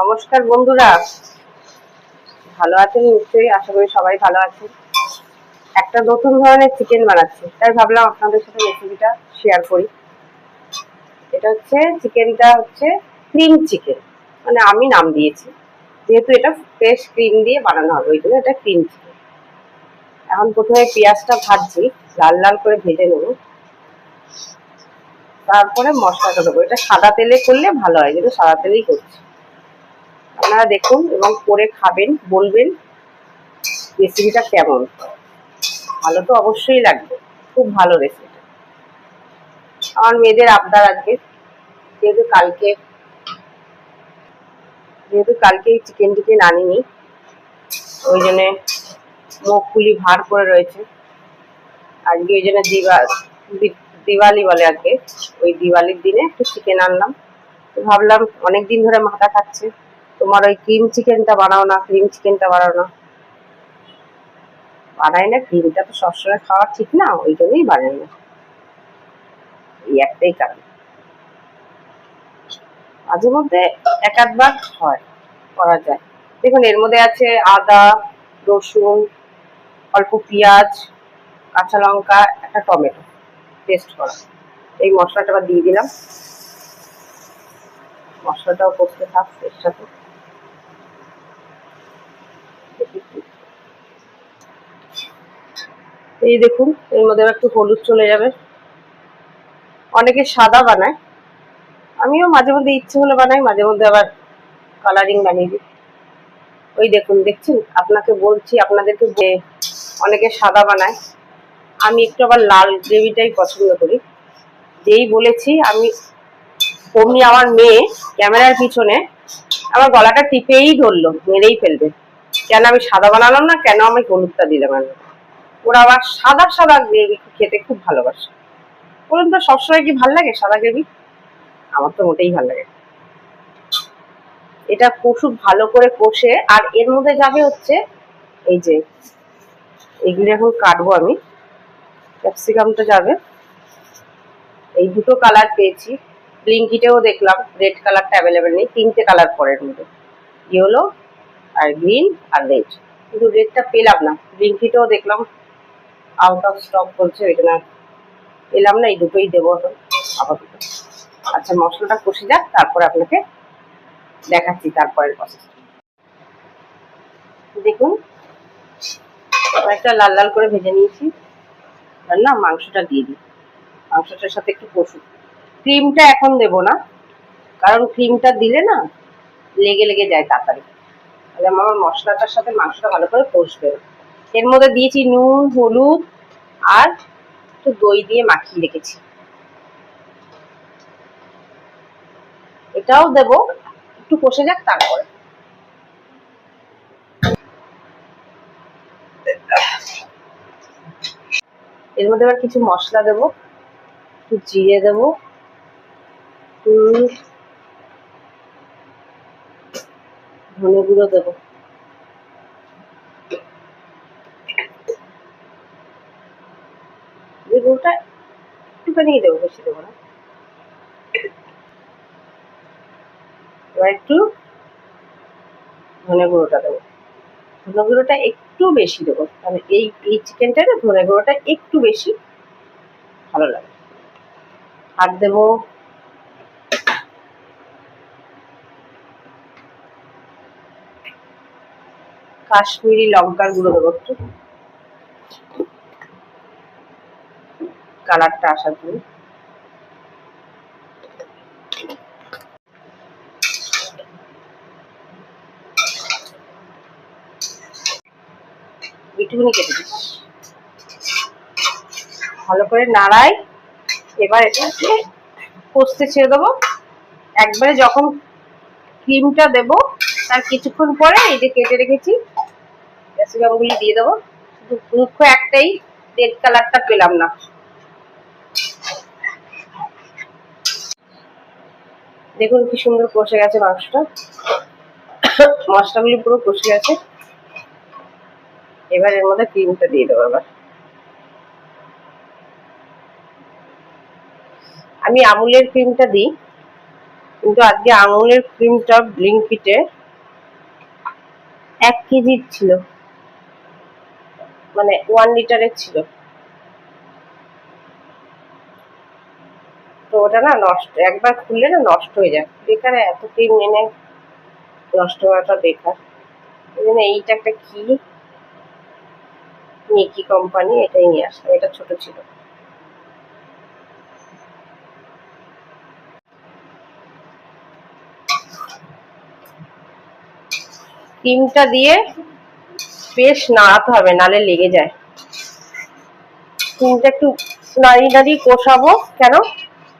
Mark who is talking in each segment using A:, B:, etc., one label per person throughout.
A: নমস্কার বন্ধুরা, ভালো আছেন নিশ্চয়ই। আশা করি সবাই ভালো আছেন। একটা নতুন ধরনের চিকেন বানাচ্ছি, তাই ভাবলাম আপনাদের সাথে রেসিপিটা শেয়ার করি। এটা হচ্ছে চিকেনটা হচ্ছে ক্রিম চিকেন, মানে আমি নাম দিয়েছি, যেহেতু এটা ফ্রেশ ক্রিম দিয়ে বানানো হবে ওই জন্য এটা ক্রিম চিকেন। এখন প্রথমে পেঁয়াজটা ভাজছি, লাল লাল করে ভেজে নেব, তারপরে মশলাটা দেবো। এটা সাদা তেলে করলে ভালো হয়, যেহেতু সাদা তেলেই করছি। আপনারা দেখুন এবং করে খাবেন, বলবেন রেসিপিটা কেমন। ভালো তো অবশ্যই লাগবে, খুব ভালো রেসিপি। আমার মেয়েদের আবদার আজকে, যেহেতু কালকে চিকেন টিকেন আনিনি, ওই জন্য মুখগুলি ভার করে রয়েছে। আজকে ওই জন্য দিওয়ালি বলে আজকে, ওই দিওয়ালির দিনে একটু চিকেন আনলাম। তো ভাবলাম অনেকদিন ধরে মাথা খাচ্ছে, তোমার ওই ক্রিম চিকেনটা বানাও না, ক্রিম চিকেনটা বানাও না। বানাই না, ক্রিমটা তো সবসময় খাওয়া ঠিক না, ওই জন্যই বানাই না, এই একটাই কারণ। মাঝে মধ্যে এক আধবার হয়, করা যায়। দেখুন এর মধ্যে আছে আদা, রসুন, অল্প পেঁয়াজ, কাঁচা লঙ্কা, একটা টমেটো পেস্ট করা। এই মশলাটা আবার দিয়ে দিলাম, মশলাটাও করতে থাক এর সাথে। এই দেখুন এর মধ্যে একটু হলুদ চলে যাবে। অনেকে সাদা বানায়, আমিও মাঝে মধ্যে ইচ্ছে হলে বানাই, মাঝে মধ্যে আবার কালারিং বানিয়ে দিই। ওই দেখুন, দেখছেন, আপনাকে বলছি, আপনাদেরকে যে অনেকে সাদা বানায়, আমি একটু আবার লাল গ্রেভিটাই পছন্দ করি। যেই বলেছি আমি, অমনি আমার মেয়ে ক্যামেরার পিছনে আমার গলাটা টিপেই ধরলো, মেরেই ফেলবে। কেন আমি সাদা বানালাম না, কেন আমি হলুদটা দিলাম না। ওরা আবার সাদা সাদা গ্রেভি খেতে খুব ভালোবাসে। বলুন তো, সবসময় কি ভাল লাগে সাদা গ্রেভি? আমার তো মোটেই ভাল লাগে। এটা খুব ভালো করে কষে, আর এর মধ্যে যাবে হচ্ছে এই যে, এইগুলি এখন কাটবো আমি। ক্যাপসিকামটা যাবে, এই দুটো কালার পেয়েছি, ব্লিঙ্কিটেও দেখলাম রেড কালারটা অ্যাভেলেবেল নেই, তিনটে কালার পরের মধ্যে, ইয়েলো আর গ্রিন আর রেড, কিন্তু রেডটা পেলাম না। ব্লিঙ্কিটেও দেখলাম আউট অফ স্টক বলছে, ওই জন্য পেলাম না। এই দুটোই দেবো আপাতত। আচ্ছা, মশলাটা কষে যাক, তারপরে আপনাকে দেখাচ্ছি তারপরের প্রসেস। দেখুন একটা লাল লাল করে ভেজে নিয়েছি, আর না মাংসটা দিয়ে দিই। মাংসটার সাথে একটু কষুন। ক্রিমটা এখন দেব না, কারণ ক্রিমটা দিলে না লেগে লেগে যায় তাড়াতাড়ি। তাহলে আমার মশলাটার সাথে মাংসটা ভালো করে কষবে। এর মধ্যে দিয়েছি নুন, হলুদ আর একটু দই দিয়ে মাখিয়ে রেখেছি, এটাও দেব। একটু কষে যাক তারপরে। এর মধ্যে আবার কিছু মশলা দেব, একটু জিরে দেব, ধনে গুঁড়ো দেবো, গুঁড়োটা একটুখানি দেবো, বেশি দেবো না। এবার একটু ধনে গুঁড়োটা দেবো, ধনে গুঁড়োটা একটু বেশি দেবো, মানে এই চিকেনটা না ধনে গুঁড়োটা একটু বেশি ভালো লাগে। আর দেবো কাশ্মীরি লঙ্কার গুঁড়ো, দেবো একটু কালারটা আসার জন্য। একটুখানি কেটে দিস, ভালো করে নাড়াই। এবার এটাকে কষতে ছেড়ে দেবো। একবারে যখন ক্রিমটা দেবো তার কিছুক্ষণ পরে এই যে কেটে রেখেছি ক্যাপসিকামগুলি দিয়ে দেবো। দুঃখ একটাই, রেড কালারটা পেলাম না। দেখুন কি সুন্দর কষে গেছে মাংসটা, মশলাগুলি পুরো কষে গেছে। এবার এর মধ্যে ক্রিমটা দিয়ে দেবো। এবার আমি আমুলের ক্রিমটা দিই, কিন্তু আজকে আমুলের ক্রিমটা ব্লিঙ্কিটে 1 কেজির ছিল, মানে 1 লিটারের ছিল। তো ওটা না নষ্ট, একবার খুললে না নষ্ট হয়ে যায়, বেকার এত ক্রিম এনে নষ্ট হওয়াটা বেকার। এই জন্য এইটা একটা কি মিকি কোম্পানি, এটাই নিয়ে আসলাম, এটা ছোট ছিল। ক্রিমটা দিয়ে বেশ নাড়াতে হবে, নালে লেগে যায়। ক্রিমটা একটু নাড়িয়ে নাড়িয়ে কষাবো। কেন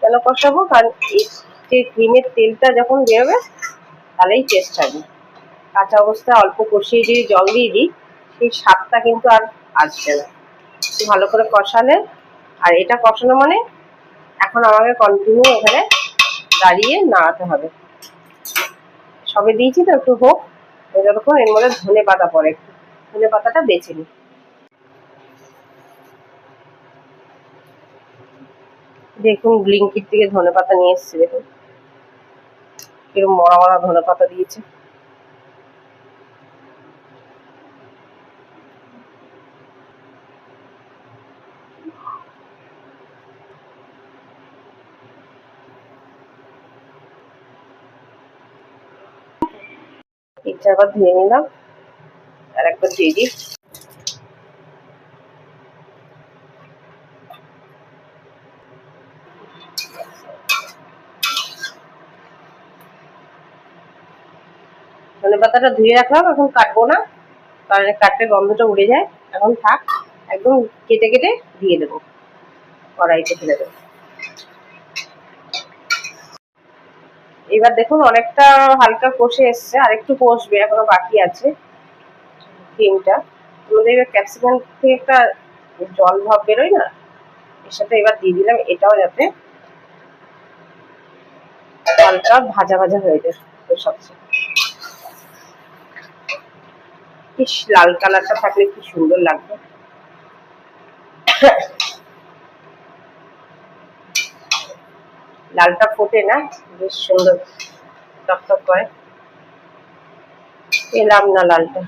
A: কেন কষাবো? কারণ এই যে ক্রিমের তেলটা যখন বেরোবে তাহলেই টেস্ট হবে। কাঁচা অবস্থায় অল্প কষিয়ে দিয়ে জল দিয়ে দিই, সেই স্বাদটা কিন্তু আর আসবে না। ভালো করে কষালে, আর এটা কষানো মানে এখন আমাকে কন্টিনিউ এখানে দাঁড়িয়ে নাড়াতে হবে। সবে দিয়েছি তো, একটু হোক যতক্ষণ এর মধ্যে ধনে পাতা পড়ে, একটু ধনে পাতাটা বেছে নিই। দেখুন ব্লিঙ্কিট থেকে ধনে পাতা নিয়ে এসেছি, দেখুন কিরকম মরা মরা ধনে পাতা দিয়েছে। ইচ্ছা আবার ধুয়ে নিলাম, আর একবার দিয়ে দিই। ধনে পাতাটা ধুয়ে রাখলাম, এখন কাটবো না, কারণ কাটলে গন্ধটা উড়ে যায়। এখন থাক, একদম কেটে কেটে দিয়ে দেবো, কড়াইতে ফেলে দেবো। এবার দেখুন অনেকটা হালকা কষে এসছে, আর একটু কষবে, এখনো বাকি আছে ক্রিমটা। আমাদের এবার ক্যাপসিকাম থেকে একটা জল ভাব বেরোয় না, এর সাথে এবার দিয়ে দিলাম এটাও, যাতে হালকা ভাজা ভাজা হয়ে যায়। সবচেয়ে বেশ লাল কালারটা থাকলে কি সুন্দর লাগবে। লালটা ফোটে না, বেশ সুন্দর টকটক করে। পেলাম না লালটা,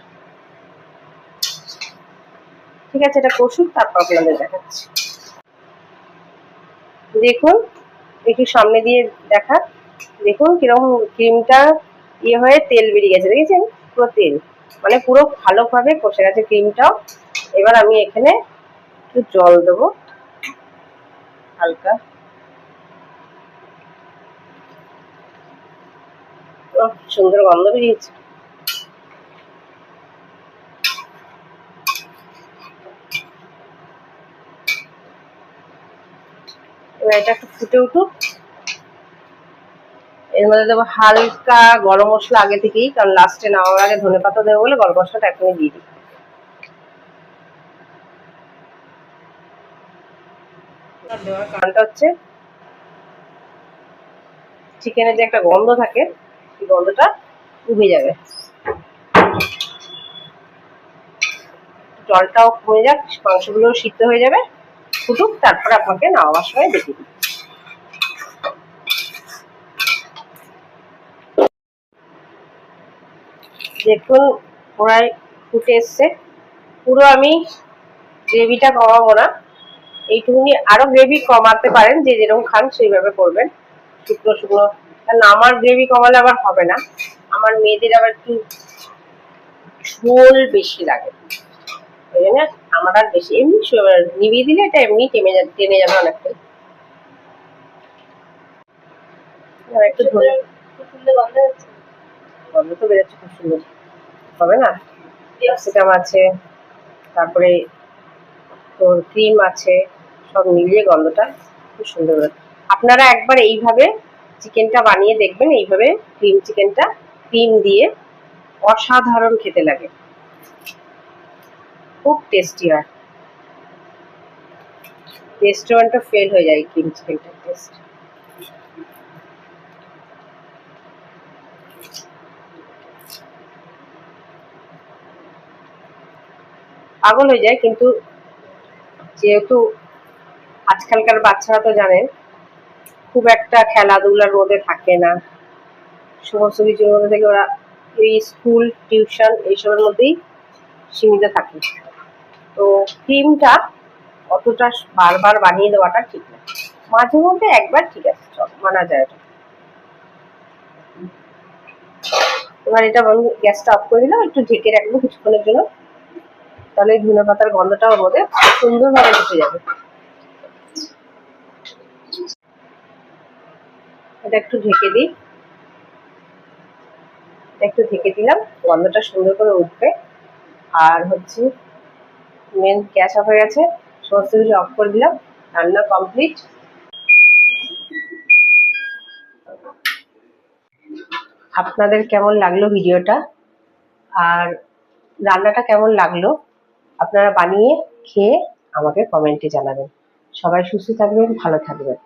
A: ঠিক আছে এটা কষুক, তারপর আপনাদের দেখাচ্ছি। দেখুন একটু সামনে দিয়ে দেখা, দেখুন কিরকম ক্রিমটা ইয়ে হয়ে তেল বেরিয়ে গেছে, দেখেছেন? পুরো তেল, মানে পুরো ভালোভাবে কষে গেছে ক্রিমটাও। এবার আমি এখানে একটু জল দেবো হালকা। সুন্দর গন্ধ বেরিয়েছে। এবার এটা একটু ফুটে উঠুক, এর মধ্যে দেবো হালকা গরম মশলা আগে থেকেই, কারণ লাস্টে নামার আগে ধনে পাতা দেবো বলে গরম মশলাটা এখনই দিয়ে দিই। দেওয়ার কারণটা হচ্ছে চিকেনের যে একটা গন্ধ থাকে, সেই গন্ধটা উবে যাবে। জলটাও কমে যাক, মাংসগুলোও সিদ্ধ হয়ে যাবে, ফুটুক, তারপরে আপনাকে নামাবার সময় দেখে দিই। দেখুন প্রায় ফুটে এসছে। পুরো আমি গ্রেভিটা কমাবো না, এইটুকুনি, আরো গ্রেভি কমাতে পারেন, যে যেরকম খান সেইভাবে করবেন, শুকনো শুকনো। কারণ আমার গ্রেভি কমালে আবার হবে না, আমার মেয়েদের আবার একটু ঝোল বেশি লাগে, ওই জন্য আমার আর বেশি, এমনি নিভিয়ে দিলে এটা এমনি টেনে যাবে অনেকটাই। একটু গন্ধ তো বেরোচ্ছে খুব সুন্দর, হবে না? ক্যাপসিকাম আছে, তারপরে তোর ক্রিম আছে, সব মিলিয়ে গন্ধটা খুব সুন্দর। আপনারা একবার এইভাবে চিকেনটা বানিয়ে দেখবেন, এইভাবে ক্রিম চিকেনটা ক্রিম দিয়ে, অসাধারণ খেতে লাগে, খুব টেস্টি হয়। রেস্টুরেন্টটা ফেল হয়ে যায় ক্রিম চিকেনটার টেস্ট। পাগল হয়ে যায়, কিন্তু যেহেতু আজকালকার বাচ্চারা তো জানেন খুব একটা খেলাধুলার মধ্যে থাকে না, সমস্ত কিছুর মধ্যে থেকে ওরা এই স্কুল টিউশন এইসবের মধ্যেই সীমিত থাকে। তো ক্রিমটা অতটা বারবার বানিয়ে দেওয়াটা ঠিক না, মাঝে মধ্যে একবার ঠিক আছে, মানা যায় ওটা। এবার এটা আমি গ্যাসটা অফ করে দিলাম, একটু ঢেকে রাখবো কিছুক্ষণের জন্য, তাহলে ধনে পাতার গন্ধটা ওর মধ্যে সুন্দরভাবে ঢুকে যাবে। এটা একটু ঢেকে দিই, একটু ঢেকে দিলাম, গন্ধটা সুন্দর করে উঠবে। আর হচ্ছে মেন গ্যাস অফ হয়ে গেছে, সমস্ত কিছু অফ করে দিলাম, রান্না কমপ্লিট। আপনাদের কেমন লাগলো ভিডিওটা, আর রান্নাটা কেমন লাগলো আপনারা বানিয়ে খেয়ে আমাকে কমেন্টে জানাবেন। সবাই সুস্থ থাকবেন, ভালো থাকবেন।